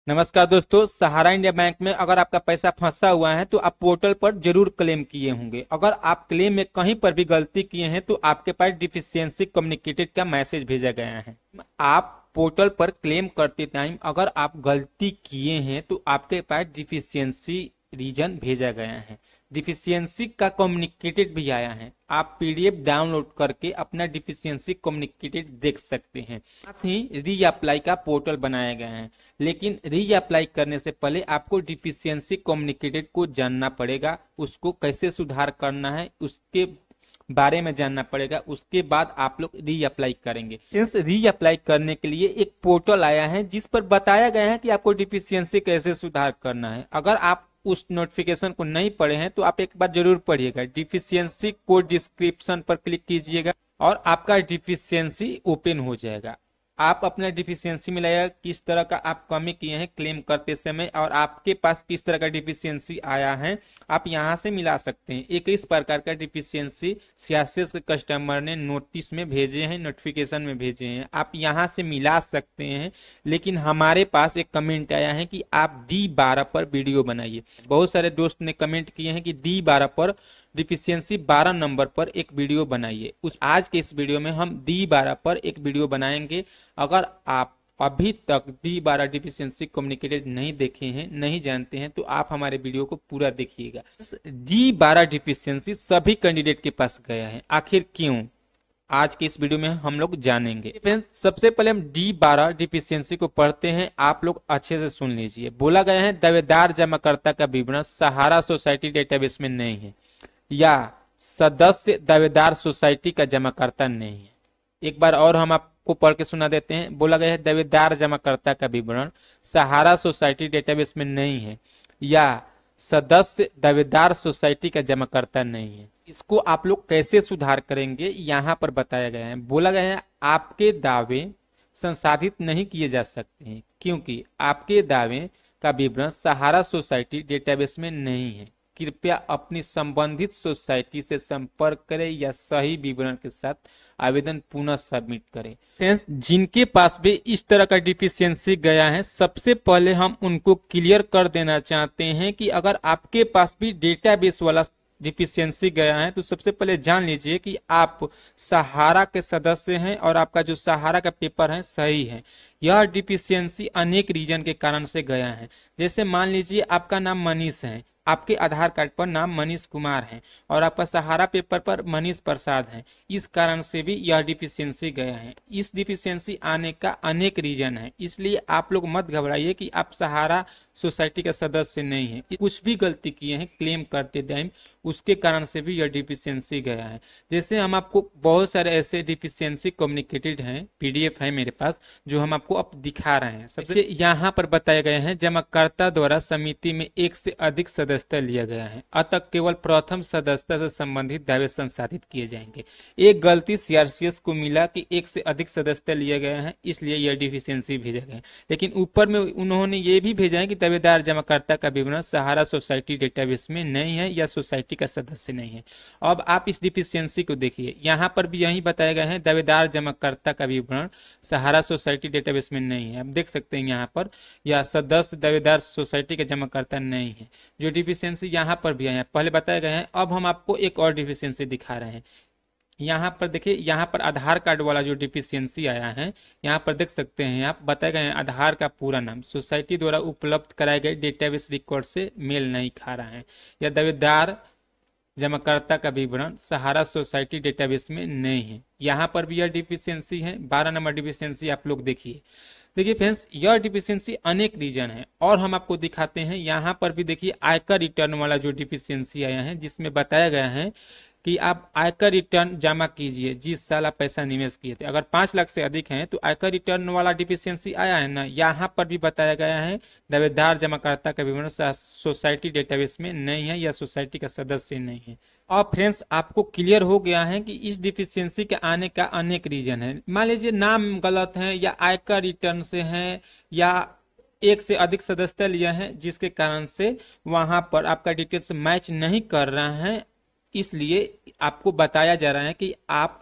नमस्कार दोस्तों। सहारा India bank में अगर आपका पैसा फंसा हुआ है तो आप पोर्टल पर जरूर क्लेम किए होंगे। अगर आप क्लेम में कहीं पर भी गलती किए हैं तो आपके पास डिफिशियंसी कम्युनिकेटेड का मैसेज भेजा गया है। आप पोर्टल पर क्लेम करते टाइम अगर आप गलती किए हैं तो आपके पास डिफिशियंसी रीजन भेजा गया है। डिफिशियंसी का कम्युनिकेटेड भी आया है। आप पीडीएफ डाउनलोड करके अपना डिफिशियंसी कम्युनिकेटेड देख सकते हैं। साथ ही री अप्लाई का पोर्टल बनाया गया है, लेकिन री अप्लाई करने से पहले आपको डिफिशियंसी कम्युनिकेटेड को जानना पड़ेगा। उसको कैसे सुधार करना है उसके बारे में जानना पड़ेगा। उसके बाद आप लोग री अप्लाई करेंगे। इस री अप्लाई करने के लिए एक पोर्टल आया है जिस पर बताया गया है कि आपको डिफिशियंसी कैसे सुधार करना है। अगर आप उस नोटिफिकेशन को नहीं पढ़े हैं तो आप एक बार जरूर पढ़िएगा। डिफिशियंसी को डिस्क्रिप्शन पर क्लिक कीजिएगा और आपका डिफिशियंसी ओपन हो जाएगा। आप अपना डिफिशियंसी मिलाइएगा, किस तरह का आप कमी किए हैं क्लेम करते समय और आपके पास किस तरह का डिफिशियंसी आया है आप यहां से मिला सकते हैं। 21 प्रकार का डिफिशियंसी सीएसएस के कस्टमर ने नोटिस में भेजे हैं, नोटिफिकेशन में भेजे हैं, आप यहां से मिला सकते हैं। लेकिन हमारे पास एक कमेंट आया है कि आप D12 पर वीडियो बनाइए। बहुत सारे दोस्त ने कमेंट किए हैं कि D12 पर डिफिशियंसी 12 नंबर पर एक वीडियो बनाइए। उस आज के इस वीडियो में हम D12 पर एक वीडियो बनाएंगे। अगर आप अभी तक D12 डिफिशियंसी कम्युनिकेटेड नहीं देखे हैं, नहीं जानते हैं, तो आप हमारे वीडियो को पूरा देखिएगा। D12 डिफिशियंसी सभी कैंडिडेट के पास गया है, आखिर क्यों? आज के इस वीडियो में हम लोग जानेंगे। सबसे पहले हम D12 डिफिशियंसी को पढ़ते हैं, आप लोग अच्छे से सुन लीजिए। बोला गया है दावेदार जमाकर्ता का विवरण सहारा सोसाइटी डेटाबेस में नहीं है या सदस्य दावेदार सोसाइटी का जमाकर्ता नहीं है। एक बार और हम आपको पढ़ के सुना देते हैं। बोला गया है दावेदार जमाकर्ता का विवरण सहारा सोसाइटी डेटाबेस में नहीं है या सदस्य दावेदार सोसाइटी का जमाकर्ता नहीं है। इसको आप लोग कैसे सुधार करेंगे यहाँ पर बताया गया है। बोला गया है आपके दावे संसाधित नहीं किए जा सकते हैं क्योंकि आपके दावे का विवरण सहारा सोसाइटी डेटाबेस में नहीं है। कृपया अपनी संबंधित सोसाइटी से संपर्क करें या सही विवरण के साथ आवेदन पुनः सबमिट करें। फ्रेंड्स, जिनके पास भी इस तरह का डिफिशियंसी गया है, सबसे पहले हम उनको क्लियर कर देना चाहते हैं कि अगर आपके पास भी डेटाबेस वाला डिफिशियंसी गया है तो सबसे पहले जान लीजिए कि आप सहारा के सदस्य हैं और आपका जो सहारा का पेपर है सही है। यह डिफिशियंसी अनेक रीजन के कारण से गया है। जैसे मान लीजिए आपका नाम मनीष है, आपके आधार कार्ड पर नाम मनीष कुमार है और आपका सहारा पेपर पर मनीष प्रसाद है। इस कारण से भी यह डिफिशियंसी गया है। इस डिफिशियंसी आने का अनेक रीजन है, इसलिए आप लोग मत घबराइए कि आप सहारा सोसाइटी का सदस्य नहीं है। कुछ भी गलती किए हैं क्लेम करते टाइम, उसके कारण से भी यह डिफिशियंसी गया है। जैसे हम आपको बहुत सारे ऐसे डिफिशियंसी कम्युनिकेटेड हैं, पीडीएफ है मेरे पास, जो हम आपको अब दिखा रहे हैं। सबसे यहाँ पर बताए गए हैं जमाकर्ता द्वारा समिति में एक से अधिक सदस्यता लिया गया है, अतः केवल प्रथम सदस्यता से संबंधित दावे संसाधित किए जाएंगे। एक गलती सीआरसीएस को मिला कि एक से अधिक सदस्यता लिया गया है, इसलिए यह डिफिशियंसी भेजा गया है। लेकिन ऊपर में उन्होंने ये भी भेजा है कि दावेदार जमाकर्ता का विवरण सहारा सोसाइटी डेटाबेस में नहीं है या सोसाइटी का सदस्य नहीं है। अब आप इस डिफिशियंसी को देखिए, यहाँ पर भी यही बताया गया है दावेदार जमाकर्ता का विवरण सहारा सोसाइटी डेटाबेस में नहीं है। आप देख सकते हैं यहाँ पर या सदस्य दावेदार सोसाइटी का जमाकर्ता नहीं है। जो डिफिशियंसी यहाँ पर भी है पहले बताया गया है। अब हम आपको एक और डिफिशियंसी दिखा रहे हैं। यहाँ पर देखिए, यहाँ पर आधार कार्ड वाला जो डिफिशियंसी आया है, यहाँ पर देख सकते हैं आप बताए गए हैं आधार का पूरा नाम सोसाइटी द्वारा उपलब्ध कराए गए डेटाबेस रिकॉर्ड से मेल नहीं खा रहा है या दावेदार जमाकर्ता का विवरण सहारा सोसाइटी डेटाबेस में नहीं है। यहाँ पर भी यह डिफिशियंसी है। 12 नंबर डिफिशियंसी आप लोग देखिए। देखिए फ्रेंड्स, यह डिफिशियंसी अनेक रीजन है और हम आपको दिखाते हैं। यहाँ पर भी देखिए आयकर रिटर्न वाला जो डिफिशियंसी आया है, जिसमें बताया गया है कि आप आयकर रिटर्न जमा कीजिए जिस साल आप पैसा निवेश किए थे। अगर 5 लाख से अधिक हैं तो आयकर रिटर्न वाला डिफिशियंसी आया है ना। यहाँ पर भी बताया गया है दावेदार जमाकर्ता का विवरण सोसाइटी डेटाबेस में नहीं है या सोसाइटी का सदस्य नहीं है। और फ्रेंड्स, आपको क्लियर हो गया है कि इस डिफिशियंसी के आने का अनेक रीजन है। मान लीजिए नाम गलत है या आयकर रिटर्न से है या एक से अधिक सदस्यता लिया है, जिसके कारण से वहां पर आपका डिटेल्स मैच नहीं कर रहा है। इसलिए आपको बताया जा रहा है कि आप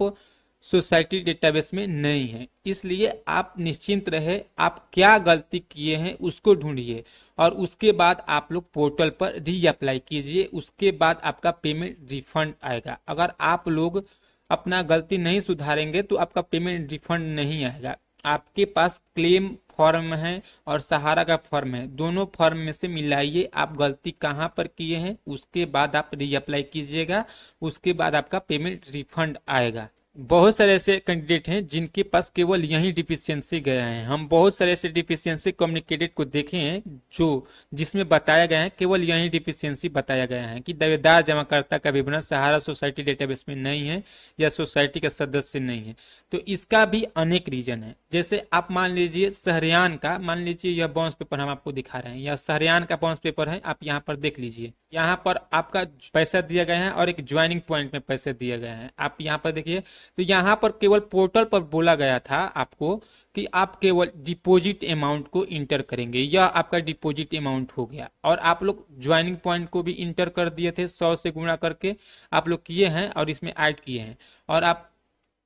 सोसाइटी डेटाबेस में नहीं है। इसलिए आप निश्चिंत रहे, आप क्या गलती किए हैं उसको ढूंढिए और उसके बाद आप लोग पोर्टल पर रीअप्लाई कीजिए, उसके बाद आपका पेमेंट रिफंड आएगा। अगर आप लोग अपना गलती नहीं सुधारेंगे तो आपका पेमेंट रिफंड नहीं आएगा। आपके पास क्लेम फॉर्म है और सहारा का फॉर्म है, दोनों फॉर्म में से मिलाइए आप गलती कहाँ पर किए हैं, उसके बाद आप रीअप्लाई कीजिएगा, उसके बाद आपका पेमेंट रिफंड आएगा। बहुत सारे ऐसे कैंडिडेट हैं जिनके पास केवल यही डिफिशियंसी गया है। हम बहुत सारे ऐसे डिफिशियंसी कम्युनिकेटेड को देखे हैं जो जिसमें बताया गया है, केवल यही डिफिशियंसी बताया गया है कि दावेदार जमाकर्ता का विवरण सहारा सोसाइटी डेटाबेस में नहीं है या सोसाइटी का सदस्य नहीं है। तो इसका भी अनेक रीजन है। जैसे आप मान लीजिए शहरियान का, मान लीजिए यह बाउंस पेपर हम आपको दिखा रहे हैं, यह शहरियान का बाउंस पेपर है, आप यहाँ पर देख लीजिए। यहाँ पर आपका पैसा दिया गया है और एक ज्वाइनिंग पॉइंट में पैसे दिए गए हैं, आप यहाँ पर देखिए। तो यहाँ पर केवल पोर्टल पर बोला गया था आपको कि आप केवल डिपॉजिट अमाउंट को इंटर करेंगे, यह आपका डिपॉजिट अमाउंट हो गया। और आप लोग ज्वाइनिंग पॉइंट को भी इंटर कर दिए थे, 100 से गुणा करके आप लोग किए हैं और इसमें ऐड किए हैं और आप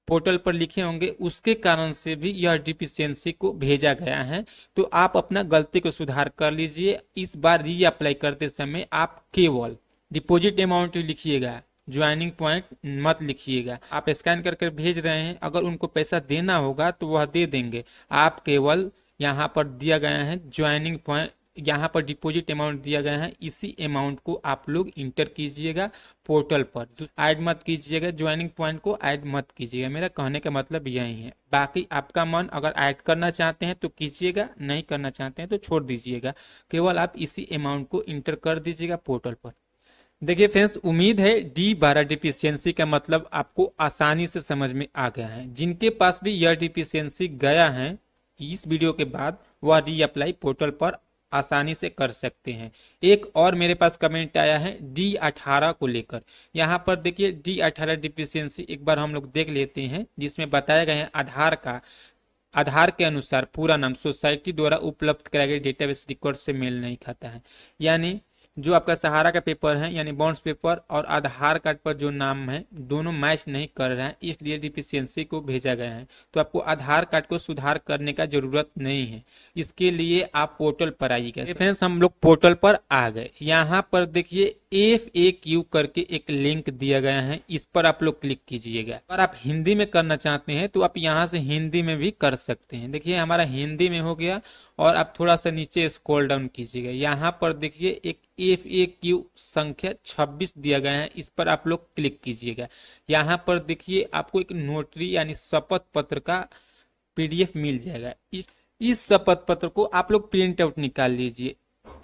पोर्टल पर लिखे होंगे, उसके कारण से भी यह डिफिशियंसी को भेजा गया है। तो आप अपना गलती को सुधार कर लीजिए। इस बार रीअप्लाई करते समय आप केवल डिपॉजिट अमाउंट लिखिएगा, ज्वाइनिंग पॉइंट मत लिखिएगा। आप स्कैन करके भेज रहे हैं, अगर उनको पैसा देना होगा तो वह दे देंगे। आप केवल यहाँ पर दिया गया है ज्वाइनिंग पॉइंट, यहाँ पर डिपॉजिट अमाउंट दिया गया है, इसी अमाउंट को आप लोग इंटर कीजिएगा पोर्टल पर। ऐड मत कीजिएगा, ज्वाइनिंग पॉइंट को ऐड मत कीजिएगा। मेरा कहने का मतलब यही है। बाकी आपका मन, अगर ऐड करना चाहते हैं तो कीजिएगा, नहीं करना चाहते हैं तो छोड़ दीजिएगा। केवल आप इसी अमाउंट को इंटर कर दीजिएगा पोर्टल पर। देखिए फ्रेंड्स, उम्मीद है D12 डिफिशियंसी का मतलब आपको आसानी से समझ में आ गया है। जिनके पास भी यह डिफिशियंसी गया है, इस वीडियो के बाद वह रीअप्लाई पोर्टल पर आसानी से कर सकते हैं। एक और मेरे पास कमेंट आया है D18 को लेकर। यहाँ पर देखिए D18 डिफिशियंसी एक बार हम लोग देख लेते हैं, जिसमें बताया गया है आधार के अनुसार पूरा नाम सोसाइटी द्वारा उपलब्ध कराए गए डेटाबेस रिकॉर्ड से मेल नहीं खाता है। यानी जो आपका सहारा का पेपर है, यानी बॉन्ड्स पेपर और आधार कार्ड पर जो नाम है दोनों मैच नहीं कर रहा है, इसलिए डिफिशियंसी को भेजा गया है। तो आपको आधार कार्ड को सुधार करने का जरूरत नहीं है, इसके लिए आप पोर्टल पर आइएगा। फ्रेंड्स, हम लोग पोर्टल पर आ गए। यहाँ पर देखिए FAQ करके एक लिंक दिया गया है, इस पर आप लोग क्लिक कीजिएगा। अगर आप हिंदी में करना चाहते हैं तो आप यहाँ से हिंदी में भी कर सकते हैं। देखिए हमारा हिंदी में हो गया और आप थोड़ा सा नीचे स्क्रॉल डाउन कीजिएगा। यहाँ पर देखिए एक FAQ संख्या 26 दिया गया है, इस पर आप लोग क्लिक कीजिएगा। यहाँ पर देखिए आपको एक नोटरी यानी शपथ पत्र का PDF मिल जाएगा। इस शपथ पत्र को आप लोग प्रिंट आउट निकाल लीजिए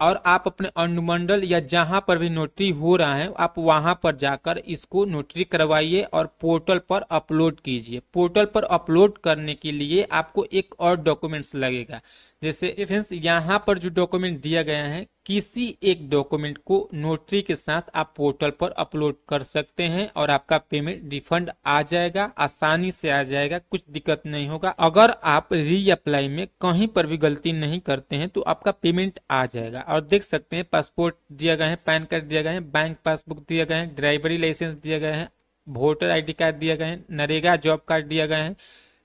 और आप अपने अनुमंडल या जहां पर भी नोटरी हो रहा है आप वहां पर जाकर इसको नोटरी करवाइए और पोर्टल पर अपलोड कीजिए। पोर्टल पर अपलोड करने के लिए आपको एक और डॉक्यूमेंट्स लगेगा। जैसे फ्रेंड्स, यहाँ पर जो डॉक्यूमेंट दिया गया है, किसी एक डॉक्यूमेंट को नोटरी के साथ आप पोर्टल पर अपलोड कर सकते हैं और आपका पेमेंट रिफंड आ जाएगा, आसानी से आ जाएगा, कुछ दिक्कत नहीं होगा। अगर आप रीअप्लाई में कहीं पर भी गलती नहीं करते हैं तो आपका पेमेंट आ जाएगा। और देख सकते हैं पासपोर्ट दिया गया है, पैन कार्ड दिया गया है, बैंक पासबुक दिया गया है, ड्राइवरी लाइसेंस दिया गया है, वोटर ID कार्ड दिया गया है, नरेगा जॉब कार्ड दिया गया है,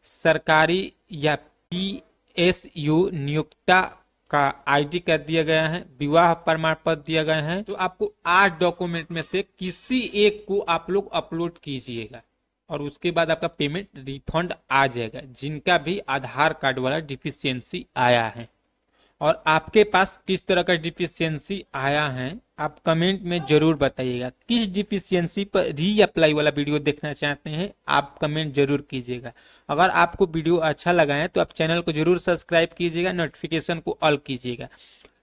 सरकारी या PSU नियोक्ता का ID कार्ड दिया गया है, विवाह प्रमाण पत्र दिया गया है। तो आपको 8 डॉक्यूमेंट में से किसी एक को आप लोग अपलोड कीजिएगा और उसके बाद आपका पेमेंट रिफंड आ जाएगा, जिनका भी आधार कार्ड वाला डिफिशियंसी आया है। और आपके पास किस तरह का डिफिशियंसी आया है आप कमेंट में जरूर बताइएगा। किस डिफिशियंसी पर रीअप्लाई वाला वीडियो देखना चाहते हैं आप कमेंट जरूर कीजिएगा। अगर आपको वीडियो अच्छा लगा है तो आप चैनल को जरूर सब्सक्राइब कीजिएगा, नोटिफिकेशन को ऑल कीजिएगा,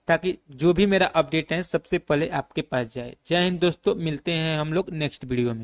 ताकि जो भी मेरा अपडेट है सबसे पहले आपके पास जाए। जय हिंद दोस्तों, मिलते हैं हम लोग नेक्स्ट वीडियो में।